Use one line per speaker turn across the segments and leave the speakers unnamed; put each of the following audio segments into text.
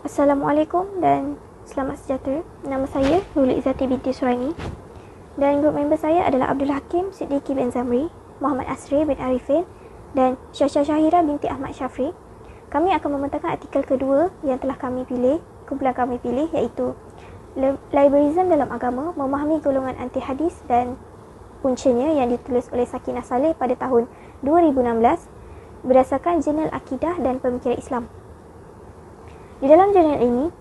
Assalamualaikum dan selamat sejahtera. Nama saya Nurul Izzati binti Suraini dan grup member saya adalah Abdul Hakim Siddiqui bin Zamri, Muhammad Asri bin Arifin dan Syasha Syahira binti Ahmad Syafri. Kami akan membentangkan artikel kedua yang telah kumpulan kami pilih, iaitu Liberalism dalam Agama, Memahami Golongan Anti Hadis dan Puncanya, yang ditulis oleh Sakinah Saleh pada tahun 2016 berdasarkan Jurnal Akidah dan Pemikiran Islam. Di dalam jurnal ini,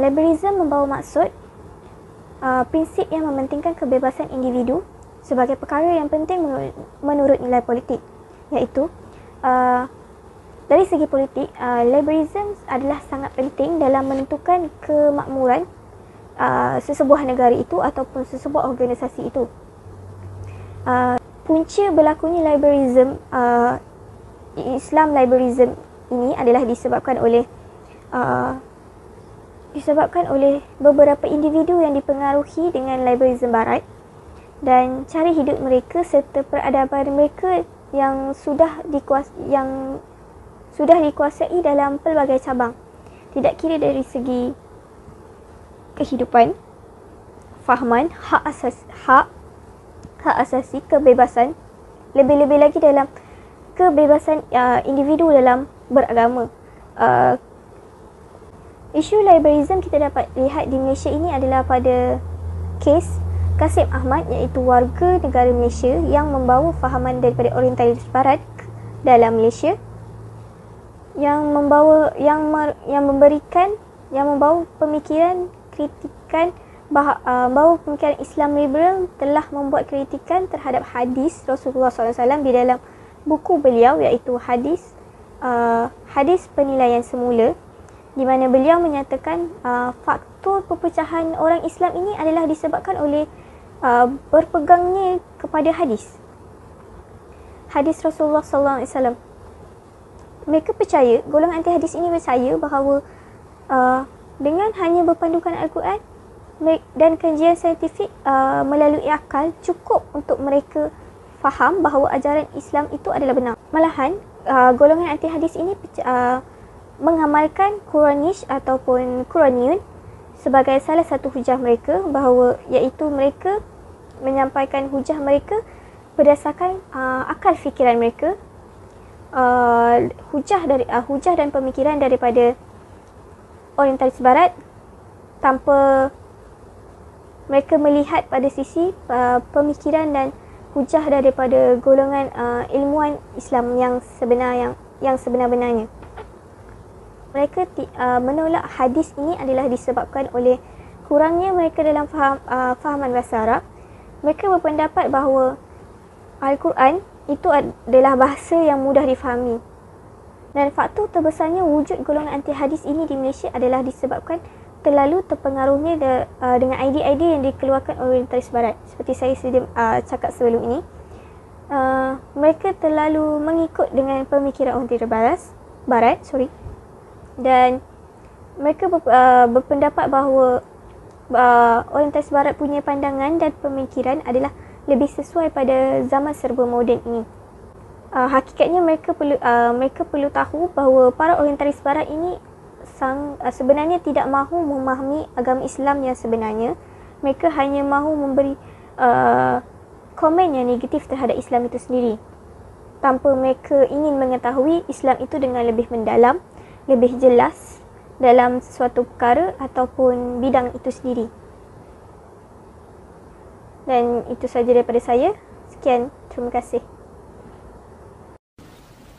liberalism membawa maksud prinsip yang mementingkan kebebasan individu sebagai perkara yang penting menurut nilai politik, iaitu dari segi politik, liberalism adalah sangat penting dalam menentukan kemakmuran sesebuah negara itu ataupun sesebuah organisasi itu. Punca berlakunya liberalism, Islam liberalism ini adalah disebabkan oleh beberapa individu yang dipengaruhi dengan liberalism barat dan cara hidup mereka serta peradaban mereka yang sudah dikuasai dalam pelbagai cabang, tidak kira dari segi kehidupan, fahaman, hak asasi, kebebasan, lebih-lebih lagi dalam kebebasan individu dalam beragama. Isu liberalism kita dapat lihat di Malaysia ini adalah pada kes Kasim Ahmad, iaitu warga negara Malaysia yang membawa fahaman daripada orientalis barat dalam Malaysia, yang membawa pemikiran pemikiran Islam liberal, telah membuat kritikan terhadap hadis Rasulullah SAW di dalam buku beliau, iaitu hadis penilaian semula, di mana beliau menyatakan faktor perpecahan orang Islam ini adalah disebabkan oleh berpegangnya kepada hadis Rasulullah SAW. Mereka percaya, golongan anti hadis ini percaya bahawa dengan hanya berpandukan Al-Quran dan kajian saintifik melalui akal cukup untuk mereka faham bahawa ajaran Islam itu adalah benar. Malahan golongan anti hadis ini mengamalkan Quranish ataupun Quraniyun sebagai salah satu hujah mereka, bahawa iaitu mereka menyampaikan hujah mereka berdasarkan akal fikiran mereka, hujah dan pemikiran daripada orientalis barat, tanpa mereka melihat pada sisi pemikiran dan hujah daripada golongan ilmuwan Islam yang sebenar-benarnya. Mereka menolak hadis ini adalah disebabkan oleh kurangnya mereka dalam fahaman bahasa Arab. Mereka berpendapat bahawa Al-Quran itu adalah bahasa yang mudah difahami. Dan faktor terbesarnya wujud golongan anti hadis ini di Malaysia adalah disebabkan terlalu terpengaruhnya dengan idea-idea yang dikeluarkan oleh orientalis barat. Seperti saya sedia cakap sebelum ini, mereka terlalu mengikut dengan pemikiran orientalis barat, dan mereka berpendapat bahawa orientalis barat punya pandangan dan pemikiran adalah lebih sesuai pada zaman serba moden ini. Hakikatnya mereka perlu tahu bahawa para orientalis barat ini sebenarnya tidak mahu memahami agama Islam yang sebenarnya. Mereka hanya mahu memberi komen yang negatif terhadap Islam itu sendiri, tanpa mereka ingin mengetahui Islam itu dengan lebih mendalam, lebih jelas dalam sesuatu perkara ataupun bidang itu sendiri. Dan itu sahaja daripada saya. Sekian, terima kasih.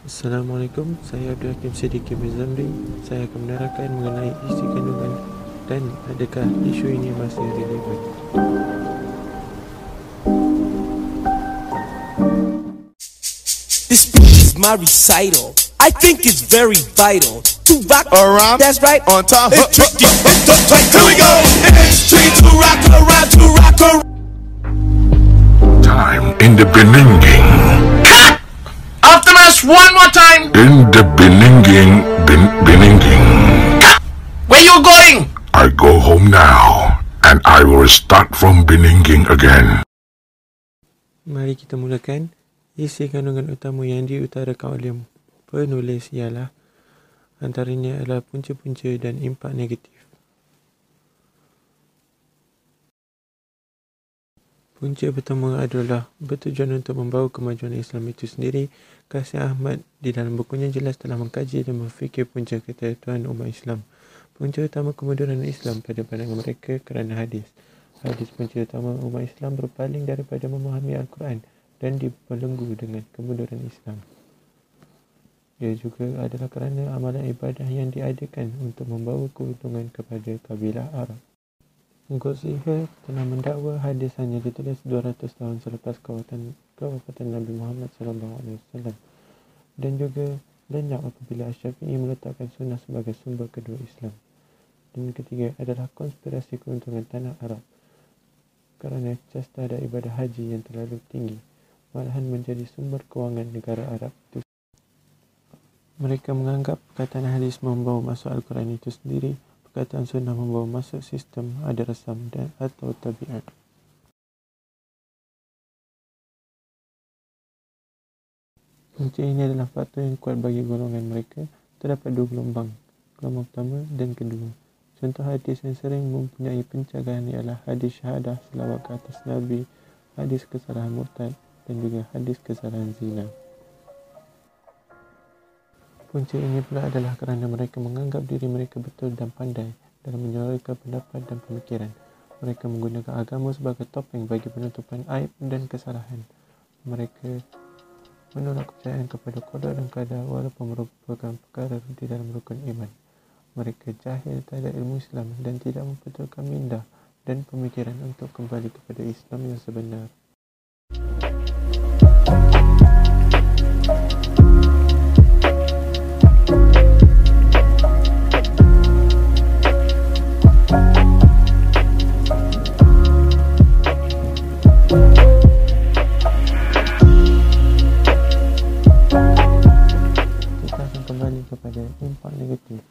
Assalamualaikum, saya Abdul Hakim Siddiqui bin Zamri. Saya akan menerangkan mengenai isi kandungan dan adakah isu ini masih relevan.
This is my recital. I think it's very vital to rock around. That's right, on top. It's tricky. It's the tight. Here we go. It's tricky to rock around, to rock around.
Time in the Beninging.
Optimus, one more time.
In the Beninging.
Where you going?
I go home now, and I will start from Beninging again.
Mari kita mulakan. Isi kandungan utama yang diutarakan oleh penulis ialah Antaranya adalah punca-punca dan impak negatif. Punca pertama adalah bertujuan untuk membawa kemajuan Islam itu sendiri. Kasih Ahmad di dalam bukunya jelas telah mengkaji dan berfikir punca kesatuan umat Islam. Punca utama kemunduran Islam pada pandangan mereka kerana hadis. Hadis punca utama umat Islam berpaling daripada memahami Al-Quran dan dibelenggu dengan kemunduran Islam. Ia juga adalah kerana amalan ibadah yang diadakan untuk membawa keuntungan kepada kabilah Arab. Ghazali telah mendakwa hadis hanya ditulis 200 tahun selepas kewafatan Nabi Muhammad SAW, dan juga lenyap apabila Asy-Syafi'i meletakkan sunnah sebagai sumber kedua Islam. Dan ketiga adalah konspirasi keuntungan tanah Arab, kerana casta dan ibadah haji yang terlalu tinggi malahan menjadi sumber kewangan negara Arab itu. Mereka menganggap perkataan hadis membawa masuk Al-Quran itu sendiri, perkataan sunnah membawa masuk sistem ada rasam dan atau tabiat. Punca ini adalah faktor yang kuat bagi golongan mereka. Terdapat dua gelombang, gelombang pertama dan kedua. Contoh hadis yang sering mempunyai pencegahan ialah hadis syahadah selawat ke atas Nabi, hadis kesalahan murtad dan juga hadis kesalahan zina. Punca ini pula adalah kerana mereka menganggap diri mereka betul dan pandai dalam menyuarakan pendapat dan pemikiran. Mereka menggunakan agama sebagai topeng bagi penutupan aib dan kesalahan. Mereka menolak kepercayaan kepada qada dan qadar walaupun merupakan perkara di dalam rukun iman. Mereka jahil terhadap ilmu Islam dan tidak membetulkan minda dan pemikiran untuk kembali kepada Islam yang sebenar. Kepada impak negatif,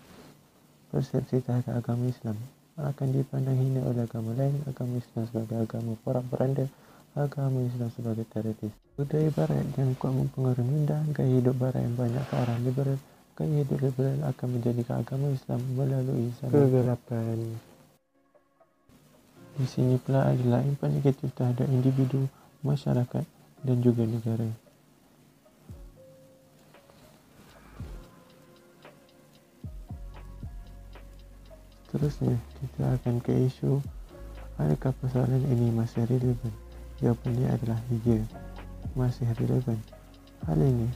persepsi terhadap agama Islam akan dipandang hina oleh agama lain, agama Islam sebagai agama porak-poranda, agama Islam sebagai teroris. Budaya Barat yang kuat mempengaruhi minda, gaya hidup Barat yang banyak ke arah liberal. Gaya hidup liberal akan menjadikan agama Islam melalui kegelapan. Di sini pula adalah impak negatif terhadap individu, masyarakat dan juga negara. Seterusnya, kita akan ke isu adakah persoalan ini masih relevan? Jawapannya adalah ya, masih relevan. Hal ini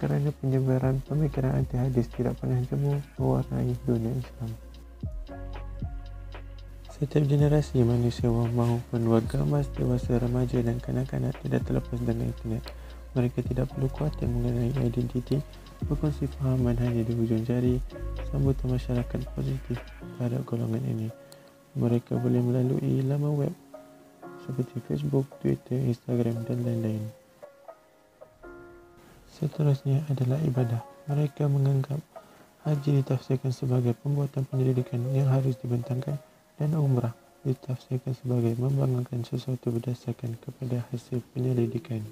kerana penyebaran pemikiran anti hadis tidak pernah jemu mewarnai dunia Islam. Setiap generasi manusia maupun warga emas, dewasa, remaja dan kanak-kanak tidak terlepas dengan internet. Mereka tidak perlu khawatir mengenai identiti, berkongsi fahaman hanya di hujung jari, sambutan masyarakat positif terhadap golongan ini. Mereka boleh melalui laman web seperti Facebook, Twitter, Instagram dan lain-lain. Seterusnya adalah ibadah. Mereka menganggap haji ditafsirkan sebagai pembuatan penyelidikan yang harus dibentangkan dan umrah ditafsirkan sebagai membanggakan sesuatu berdasarkan kepada hasil penyelidikan.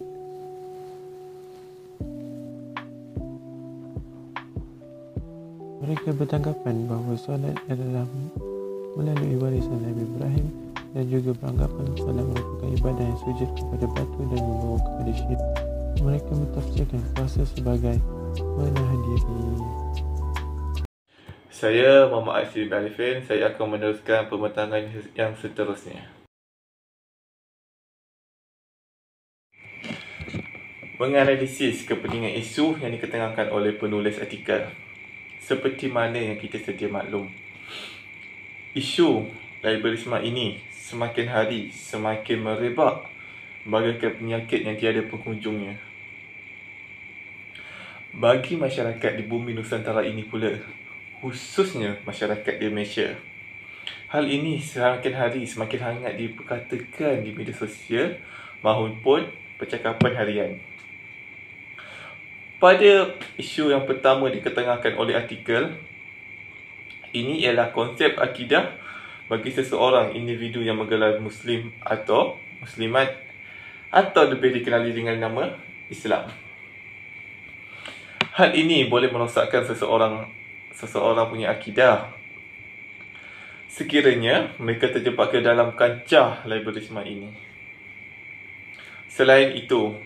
Mereka bertanggapan bahawa solat adalah melalui warisan Nabi Ibrahim dan juga beranggapan solat merupakan ibadah yang sujud kepada batu dan membawa kepada syirik. Mereka mentafsirkan puasa sebagai menahan diri.
Saya Muhammad Asyid Alifin. Saya akan meneruskan pembentangan yang seterusnya. Menganalisis kepentingan isu yang diketengahkan oleh penulis artikel. Seperti mana yang kita sedia maklum, isu liberalisme ini semakin hari semakin merebak bagaikan penyakit yang tiada penghujungnya. Bagi masyarakat di bumi Nusantara ini pula, khususnya masyarakat di Malaysia, hal ini semakin hari semakin hangat diperkatakan di media sosial maupun percakapan harian. Pada isu yang pertama diketengahkan oleh artikel ini ialah konsep akidah bagi seseorang individu yang menggelar Muslim atau Muslimat atau lebih dikenali dengan nama Islam. Hal ini boleh merosakkan seseorang seseorang punya akidah. Sekiranya mereka terjebak ke dalam kancah liberalisme ini. Selain itu,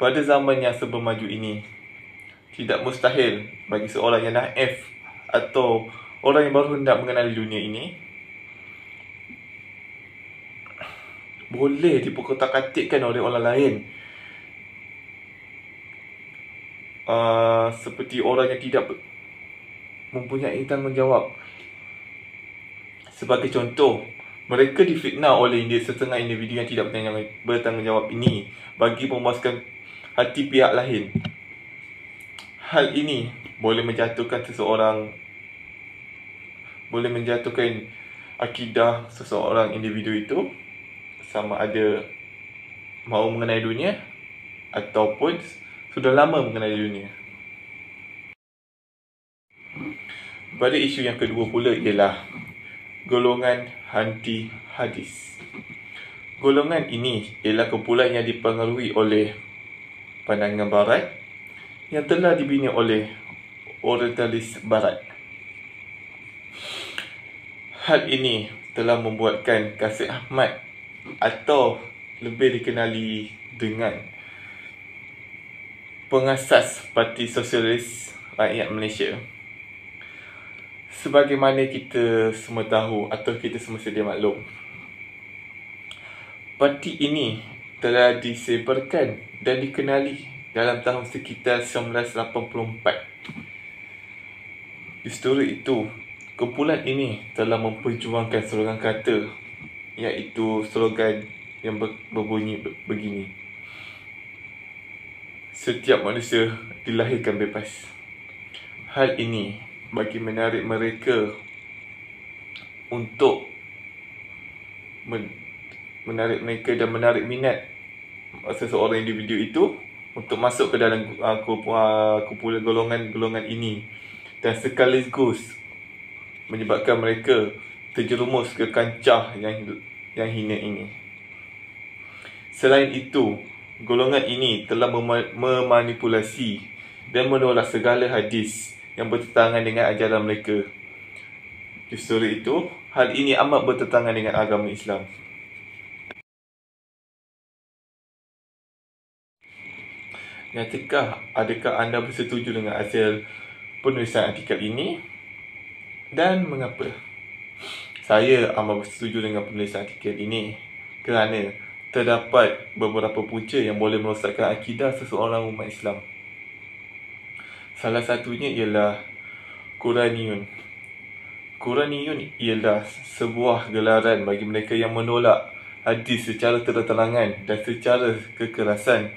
pada zaman yang serba maju ini, tidak mustahil bagi seorang yang naif atau orang yang baru hendak mengenali dunia ini boleh diperkotak-katikkan oleh orang lain, seperti orang yang tidak mempunyai tanggungjawab. Sebagai contoh, mereka difitnah oleh setengah individu yang tidak bertanggungjawab ini bagi memuaskan hati pihak lain. Hal ini boleh menjatuhkan akidah seseorang individu itu, sama ada mahu mengenai dunia ataupun sudah lama mengenai dunia. Pada isu yang kedua pula ialah golongan anti hadis. Golongan ini ialah kumpulan yang dipengaruhi oleh pandangan barat yang telah dibina oleh orientalis barat. Hal ini telah membuatkan Kasih Ahmad, atau lebih dikenali dengan pengasas Parti Sosialis Rakyat Malaysia, sebagaimana kita semua tahu atau kita semua sedia maklum, parti ini telah disebarkan dan dikenali dalam tahun sekitar 1984. Di histori itu, kumpulan ini telah memperjuangkan slogan kata, iaitu slogan yang berbunyi begini: setiap manusia dilahirkan bebas. Hal ini bagi menarik mereka untuk menarik minat seseorang individu itu untuk masuk ke dalam kumpulan golongan ini, dan sekaligus menyebabkan mereka terjerumus ke kancah yang hina ini. Selain itu, golongan ini telah memanipulasi dan menolak segala hadis yang bertentangan dengan ajaran mereka. Justru itu, hal ini amat bertentangan dengan agama Islam. Adakah anda bersetuju dengan hasil penulisan artikel ini? Dan mengapa? Saya amat bersetuju dengan penulisan artikel ini kerana terdapat beberapa punca yang boleh merosakkan akidah seseorang umat Islam. Salah satunya ialah Quraniyun. Quraniyun ialah sebuah gelaran bagi mereka yang menolak hadis secara terang-terangan dan secara kekerasan,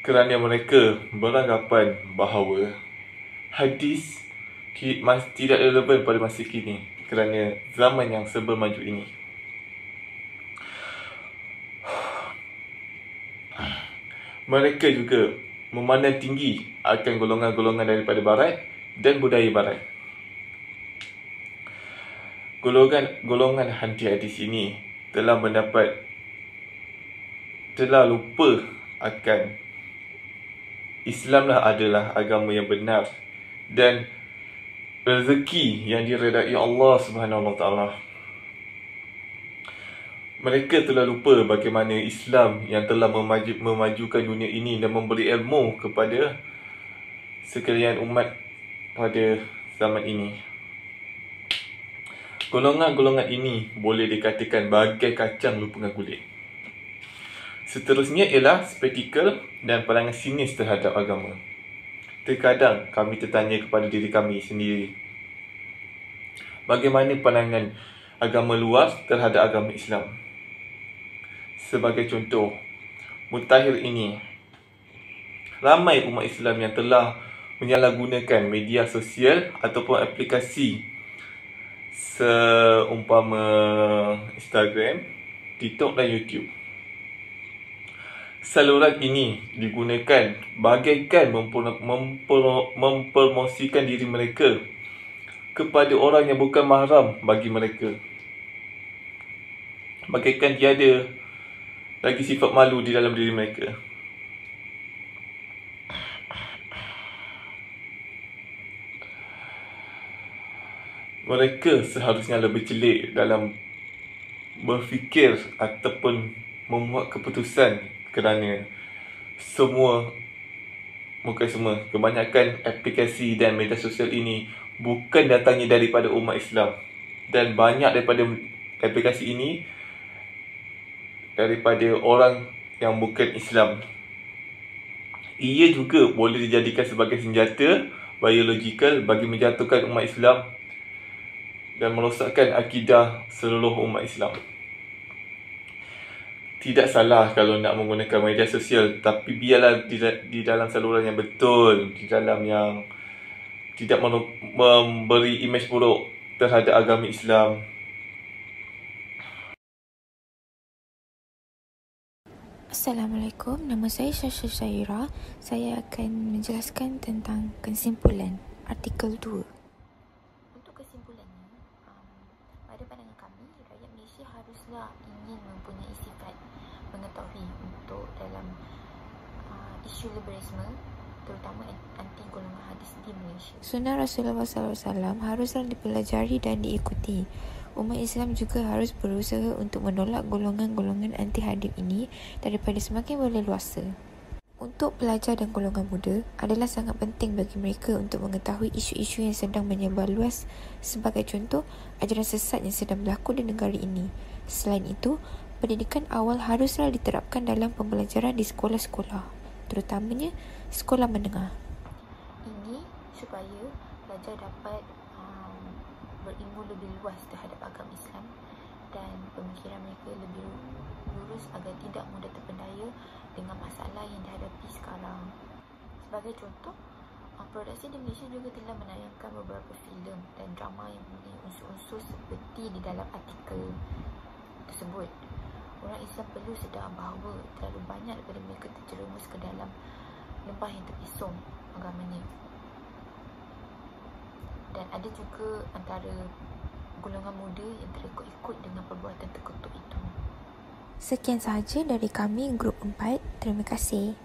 kerana mereka beranggapan bahawa hadis tidak relevan pada masa kini kerana zaman yang serba maju ini. Mereka juga memandang tinggi akan golongan-golongan daripada barat dan budaya barat. Golongan anti hadis ini telah lupa akan Islamlah adalah agama yang benar dan rezeki yang diredai Allah Subhanahu Wa Taala. Mereka telah lupa bagaimana Islam yang telah memajukan dunia ini dan memberi ilmu kepada sekalian umat pada zaman ini. Golongan-golongan ini boleh dikatakan bagai kacang lupa dengan kulit. Seterusnya ialah spektakul dan pandangan sinis terhadap agama. Terkadang kami tertanya kepada diri kami sendiri, bagaimana pandangan agama luar terhadap agama Islam? Sebagai contoh, mutakhir ini, ramai umat Islam yang telah menyalahgunakan media sosial ataupun aplikasi seumpama Instagram, TikTok dan YouTube. Saluran ini digunakan bagaikan mempromosikan diri mereka kepada orang yang bukan mahram bagi mereka. Bagaikan tiada lagi sifat malu di dalam diri mereka. mereka seharusnya lebih celik dalam berfikir ataupun membuat keputusan, kerana kebanyakan aplikasi dan media sosial ini bukan datangnya daripada umat Islam, dan banyak daripada aplikasi ini daripada orang yang bukan Islam. Ia juga boleh dijadikan sebagai senjata biologikal bagi menjatuhkan umat Islam dan merosakkan akidah seluruh umat Islam. Tidak salah kalau nak menggunakan media sosial, tapi biarlah di dalam saluran yang betul, di dalam yang tidak memberi imej buruk terhadap agama Islam.
Assalamualaikum, nama saya Syasha Syaira. Saya akan menjelaskan tentang kesimpulan artikel 2. Untuk kesimpulannya, pada pandangan kami, rakyat Malaysia haruslah ingin mempunyai sifat mengetahui untuk dalam isu liberalisme, terutama anti golongan hadis di Malaysia. Sunnah Rasulullah SAW haruslah dipelajari dan diikuti. Umat Islam juga harus berusaha untuk menolak golongan-golongan anti hadis ini daripada semakin berleluasa. Untuk pelajar dan golongan muda adalah sangat penting bagi mereka untuk mengetahui isu-isu yang sedang menyebar luas, sebagai contoh ajaran sesat yang sedang berlaku di negara ini. Selain itu, pendidikan awal haruslah diterapkan dalam pembelajaran di sekolah-sekolah, terutamanya sekolah menengah. Ini supaya pelajar dapat berilmu lebih luas terhadap agama Islam dan pemikiran mereka lebih lurus agar tidak mudah terpedaya dengan masalah yang dihadapi sekarang. Sebagai contoh, produksi di Malaysia juga telah menayangkan beberapa filem dan drama yang mempunyai unsur-unsur seperti di dalam artikel tersebut. Orang Islam perlu sedar bahawa terlalu banyak daripada mereka terjerumus ke dalam lembah yang terpisong agamanya. Dan ada juga antara golongan muda yang terikut-ikut dengan perbuatan terkutuk itu. Sekian sahaja dari kami, Grup 4. Terima kasih.